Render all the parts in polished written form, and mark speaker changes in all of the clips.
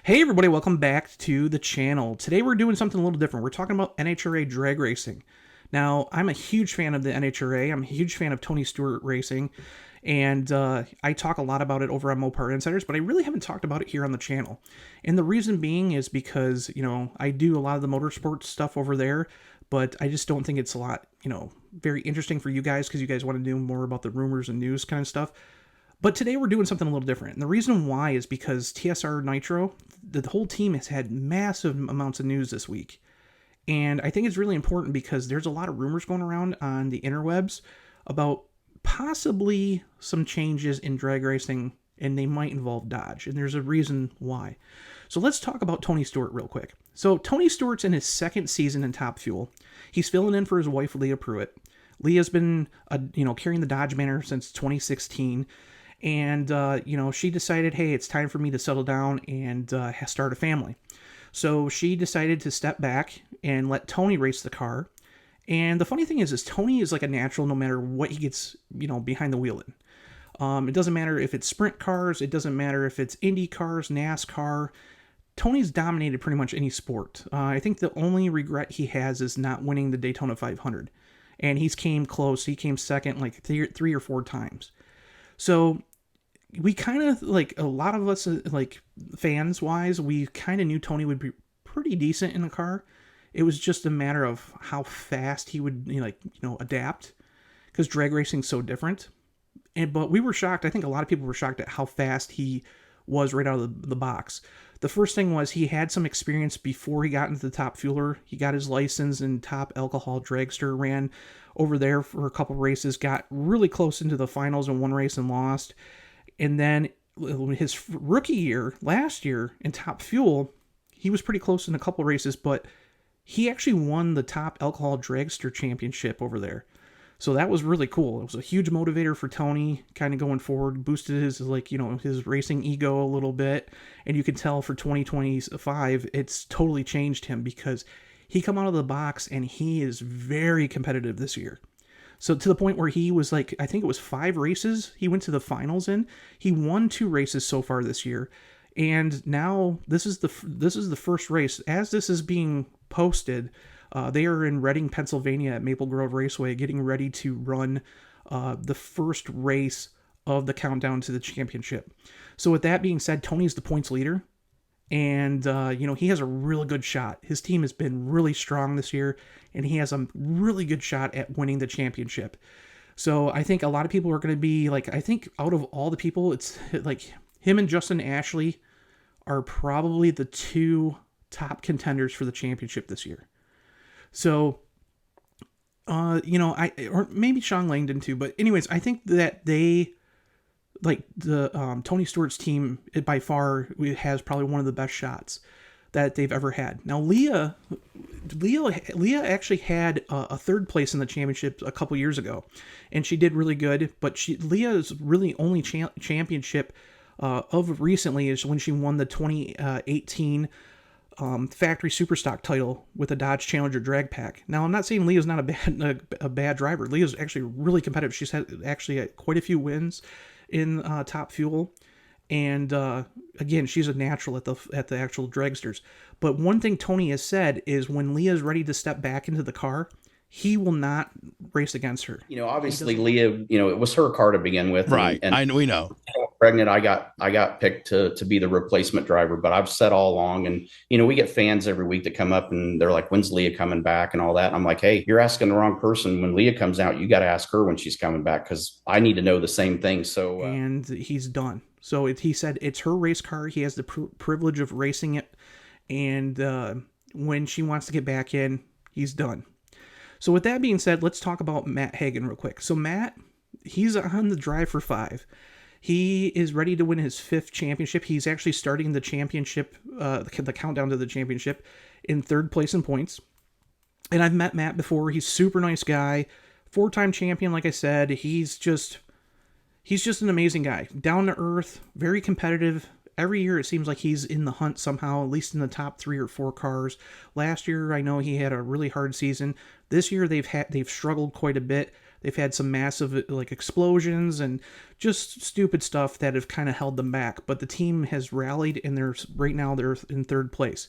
Speaker 1: Hey everybody, welcome back to the channel. Today we're doing something a little different. We're talking about NHRA drag racing. Now, I'm a huge fan of the NHRA. I'm a huge fan of Tony Stewart Racing, and I talk a lot about it over on Mopar Insiders, but I really haven't talked about it here on the channel. And the reason being is because, I do a lot of the motorsports stuff over there, but I just don't think it's a lot, very interesting for you guys because you guys want to do more about the rumors and news kind of stuff. But today we're doing something a little different. And the reason why is because TSR Nitro, the whole team has had massive amounts of news this week. And I think it's really important because there's a lot of rumors going around on the interwebs about possibly some changes in drag racing, and they might involve Dodge. And there's a reason why. So let's talk about Tony Stewart real quick. So Tony Stewart's in his second season in Top Fuel. He's filling in for his wife, Leah Pruett. Leah's been, carrying the Dodge banner since 2016. And, she decided, hey, it's time for me to settle down and start a family. So she decided to step back and let Tony race the car. And the funny thing is Tony is like a natural no matter what he gets, behind the wheel in. It doesn't matter if it's sprint cars. It doesn't matter if it's Indy cars, NASCAR. Tony's dominated pretty much any sport. I think the only regret he has is not winning the Daytona 500. And he's came close. He came second like three or four times. So we kind of, like, a lot of us, like, fans-wise, we kind of knew Tony would be pretty decent in the car. It was just a matter of how fast he would, adapt, because drag racing's so different. But we were shocked. I think a lot of people were shocked at how fast he was right out of the box. The first thing was he had some experience before he got into the Top Fueler. He got his license in Top Alcohol Dragster, ran over there for a couple races, got really close into the finals in one race and lost. And then his rookie year, last year, in Top Fuel, he was pretty close in a couple races, but he actually won the Top Alcohol Dragster Championship over there. So that was really cool. It was a huge motivator for Tony, kind of going forward, boosted his, his racing ego a little bit. And you can tell for 2025, it's totally changed him because he come out of the box and he is very competitive this year. So to the point where he was I think it was 5 races he went to the finals in. He won 2 races so far this year. And now this is the first race. As this is being posted, they are in Reading, Pennsylvania at Maple Grove Raceway getting ready to run the first race of the countdown to the championship. So with that being said, Tony's the points leader. And, he has a really good shot. His team has been really strong this year, and he has a really good shot at winning the championship. So I think a lot of people are going to be, I think out of all the people, it's him and Justin Ashley are probably the 2 top contenders for the championship this year. So, or maybe Sean Langdon too, but anyways, I think that they... Tony Stewart's team, it by far has probably one of the best shots that they've ever had. Now, Leah actually had a 3rd place in the championship a couple years ago, and she did really good. But Leah's really only championship of recently is when she won the 2018 factory superstock title with the Dodge Challenger drag pack. Now, I'm not saying Leah's not a bad driver. Leah's actually really competitive. She's had quite a few wins in Top Fuel, and again, she's a natural at the actual dragsters. But one thing Tony has said is when Leah's ready to step back into the car, he will not race against her.
Speaker 2: Obviously Leah, it was her car to begin with,
Speaker 3: right? We know.
Speaker 2: Pregnant, I got picked to be the replacement driver, but I've said all along, and we get fans every week that come up and they're like, "When's Leah coming back?" and all that. And I'm like, "Hey, you're asking the wrong person. When Leah comes out, you got to ask her when she's coming back because I need to know the same thing." So,
Speaker 1: and he's done. So he said it's her race car. He has the privilege of racing it, and when she wants to get back in, he's done. So with that being said, let's talk about Matt Hagan real quick. So Matt, he's on the drive for 5. He is ready to win his 5th championship. He's actually starting the championship, the countdown to the championship, in 3rd place in points. And I've met Matt before. He's a super nice guy, 4-time champion. Like I said, he's just an amazing guy. Down to earth, very competitive. Every year it seems like he's in the hunt somehow, at least in the top 3 or 4 cars. Last year, I know he had a really hard season. This year they've struggled quite a bit. They've had some massive like explosions and just stupid stuff that have kind of held them back. But the team has rallied, and right now they're in third place.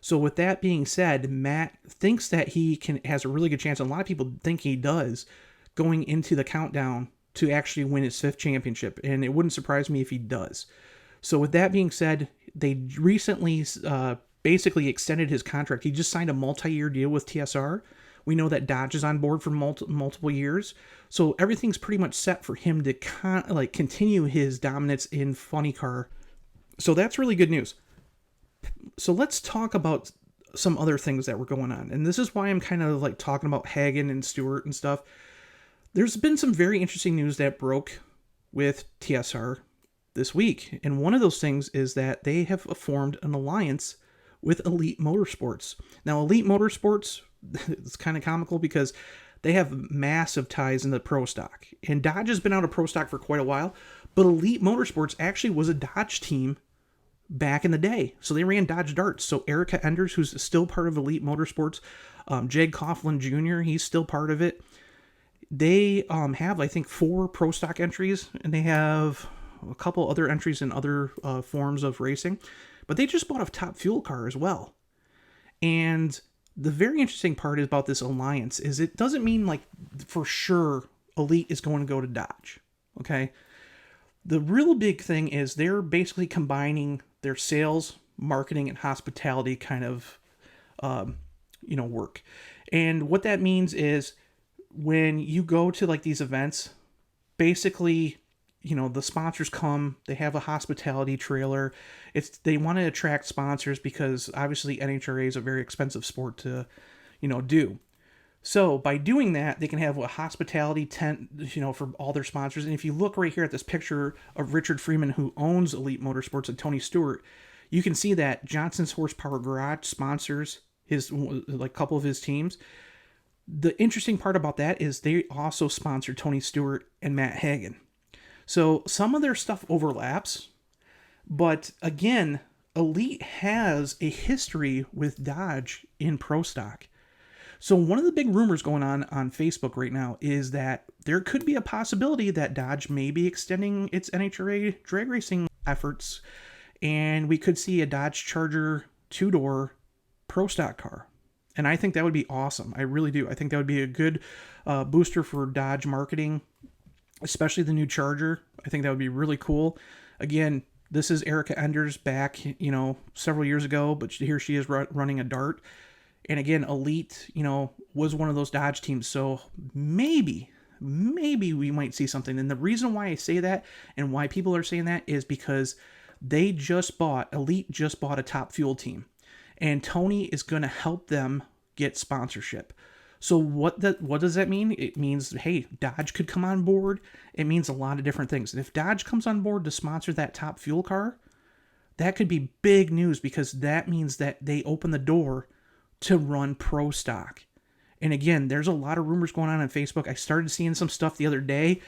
Speaker 1: So with that being said, Matt thinks that has a really good chance, and a lot of people think he does, going into the countdown to actually win his 5th championship. And it wouldn't surprise me if he does. So with that being said, they recently basically extended his contract. He just signed a multi-year deal with TSR. We know that Dodge is on board for multiple years. So everything's pretty much set for him to continue his dominance in funny car. So that's really good news. So let's talk about some other things that were going on. And this is why I'm kind of like talking about Hagan and Stewart and stuff. There's been some very interesting news that broke with TSR this week. And one of those things is that they have formed an alliance with Elite Motorsports. Now, Elite Motorsports, it's kind of comical because they have massive ties in the pro stock. And Dodge has been out of pro stock for quite a while, but Elite Motorsports actually was a Dodge team back in the day. So they ran Dodge Darts. So Erica Enders, who's still part of Elite Motorsports, Jeg Coughlin Jr., he's still part of it. They have, I think, 4 pro stock entries, and they have a couple other entries in other forms of racing. But they just bought a Top Fuel car as well. And the very interesting part about this alliance is it doesn't mean like for sure Elite is going to go to Dodge. Okay. The real big thing is they're basically combining their sales, marketing, and hospitality kind of, work. And what that means is when you go to like these events, basically, the sponsors come, they have a hospitality trailer. They want to attract sponsors because obviously NHRA is a very expensive sport to, do. So by doing that, they can have a hospitality tent, for all their sponsors. And if you look right here at this picture of Richard Freeman, who owns Elite Motorsports, and Tony Stewart, you can see that Johnson's Horsepower Garage sponsors couple of his teams. The interesting part about that is they also sponsor Tony Stewart and Matt Hagan. So some of their stuff overlaps, but again, Elite has a history with Dodge in pro stock. So one of the big rumors going on Facebook right now is that there could be a possibility that Dodge may be extending its NHRA drag racing efforts, and we could see a Dodge Charger 2-door pro stock car. And I think that would be awesome. I really do. I think that would be a good booster for Dodge marketing, especially the new Charger. I think that would be really cool. Again, this is Erica Enders back, several years ago, but here she is running a Dart. And again, Elite, was one of those Dodge teams. So maybe we might see something. And the reason why I say that and why people are saying that is because Elite just bought a Top Fuel team. And Tony is going to help them get sponsorship. So what does that mean? It means, hey, Dodge could come on board. It means a lot of different things. And if Dodge comes on board to sponsor that Top Fuel car, that could be big news because that means that they open the door to run pro stock. And again, there's a lot of rumors going on Facebook. I started seeing some stuff the other day.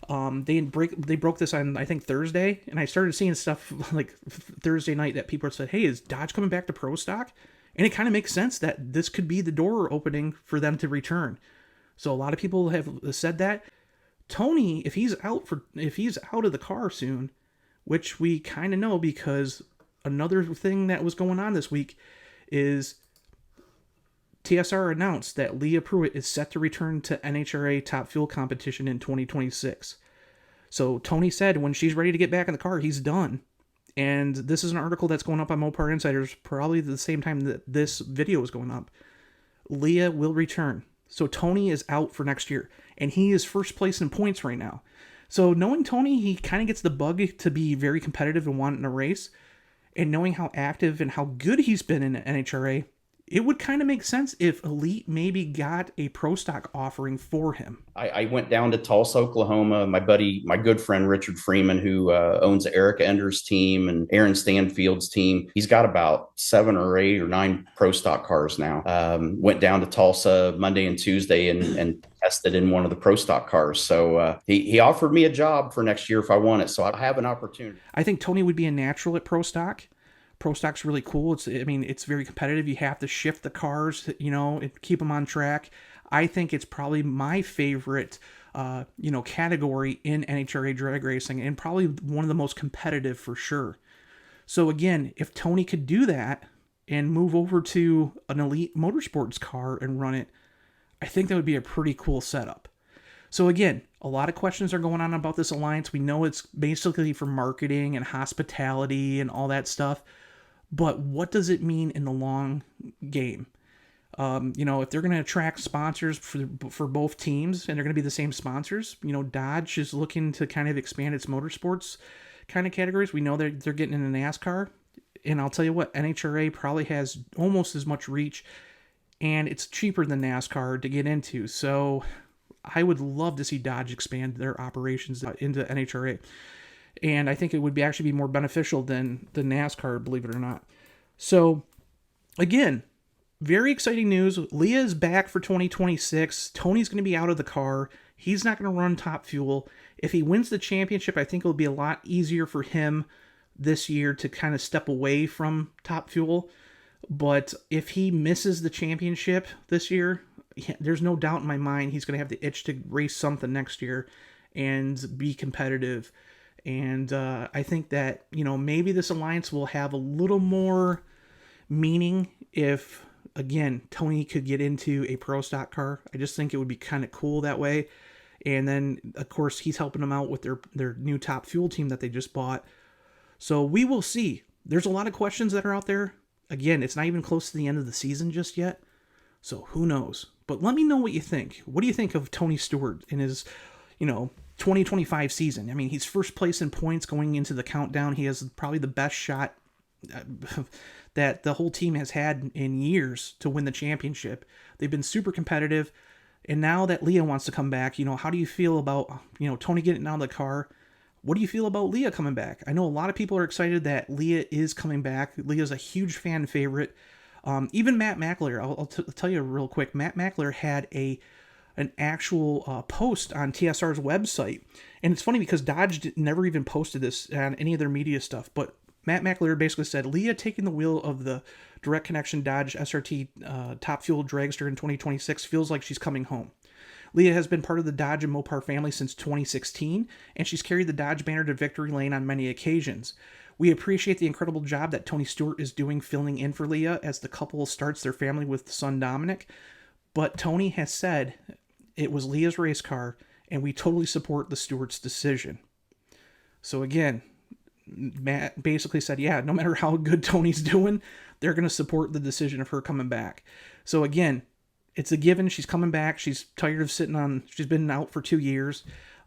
Speaker 1: They broke this on, I think, Thursday, and I started seeing stuff like Thursday night that people said, hey, is Dodge coming back to pro stock? And it kind of makes sense that this could be the door opening for them to return. So a lot of people have said that. Tony, if he's out of the car soon, which we kind of know because another thing that was going on this week is TSR announced that Leah Pruett is set to return to NHRA Top Fuel competition in 2026. So Tony said when she's ready to get back in the car, he's done. And this is an article that's going up on Mopar Insiders probably the same time that this video is going up. Leah will return. So Tony is out for next year. And he is first place in points right now. So knowing Tony, he kind of gets the bug to be very competitive and wanting to race. And knowing how active and how good he's been in NHRA, it would kind of make sense if Elite maybe got a pro stock offering for him.
Speaker 2: I went down to Tulsa, Oklahoma. My good friend Richard Freeman, who owns Erica Enders' team and Aaron Stanfield's team, he's got about 7 or 8 or 9 pro stock cars now. Went down to Tulsa Monday and Tuesday and tested in one of the pro stock cars. So he offered me a job for next year if I want it. So I have an opportunity.
Speaker 1: I think Tony would be a natural at pro stock. Pro stock's really cool. It's very competitive. You have to shift the cars, and keep them on track. I think it's probably my favorite category in NHRA drag racing, and probably one of the most competitive for sure. So again, if Tony could do that and move over to an Elite Motorsports car and run it, I think that would be a pretty cool setup. So again, a lot of questions are going on about this alliance. We know it's basically for marketing and hospitality and all that stuff, but what does it mean in the long game? If they're going to attract sponsors for both teams and they're going to be the same sponsors, Dodge is looking to kind of expand its motorsports kind of categories. We know they're getting into NASCAR, and I'll tell you what, NHRA probably has almost as much reach, and it's cheaper than NASCAR to get into. So I would love to see Dodge expand their operations into NHRA, and I think it would actually be more beneficial than the NASCAR, believe it or not. So again, very exciting news. Leah is back for 2026. Tony's going to be out of the car. He's not going to run Top Fuel. If he wins the championship, I think it'll be a lot easier for him this year to kind of step away from Top Fuel. But if he misses the championship this year, there's no doubt in my mind he's going to have the itch to race something next year and be competitive. And I think that, maybe this alliance will have a little more meaning if, again, Tony could get into a pro stock car. I just think it would be kind of cool that way. And then, of course, he's helping them out with their new Top Fuel team that they just bought. So we will see. There's a lot of questions that are out there. Again, it's not even close to the end of the season just yet. So who knows? But let me know what you think. What do you think of Tony Stewart in his, 2025 season? I mean, he's first place in points going into the countdown. He has probably the best shot that the whole team has had in years to win the championship. They've been super competitive. And now that Leah wants to come back, how do you feel about, Tony getting out of the car? What do you feel about Leah coming back? I know a lot of people are excited that Leah is coming back. Leah's a huge fan favorite. Even Matt Mackler, I'll tell you real quick, Matt Mackler had an actual post on TSR's website. And it's funny because Dodge never even posted this on any of their media stuff, but Matt Mackler basically said, Leah taking the wheel of the direct connection Dodge SRT Top Fuel Dragster in 2026 feels like she's coming home. Leah has been part of the Dodge and Mopar family since 2016, and she's carried the Dodge banner to victory lane on many occasions. We appreciate the incredible job that Tony Stewart is doing filling in for Leah as the couple starts their family with son Dominic, but Tony has said it was Leah's race car, and we totally support the Stewart's decision. So again, Matt basically said, yeah, no matter how good Tony's doing, they're going to support the decision of her coming back. So again, it's a given. She's coming back. She's tired of she's been out for 2 years.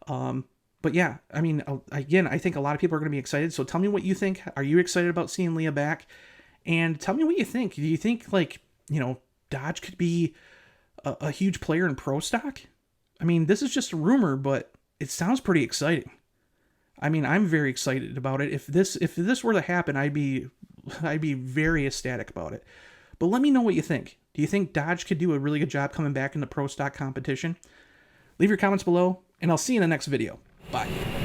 Speaker 1: But yeah, I mean, again, I think a lot of people are going to be excited. So tell me what you think. Are you excited about seeing Leah back? And tell me what you think. Do you think Dodge could be a huge player in pro stock? I mean, this is just a rumor, but it sounds pretty exciting. I mean, I'm very excited about it. If this were to happen, I'd be very ecstatic about it. But let me know what you think. Do you think Dodge could do a really good job coming back in the pro stock competition? Leave your comments below, and I'll see you in the next video. Bye.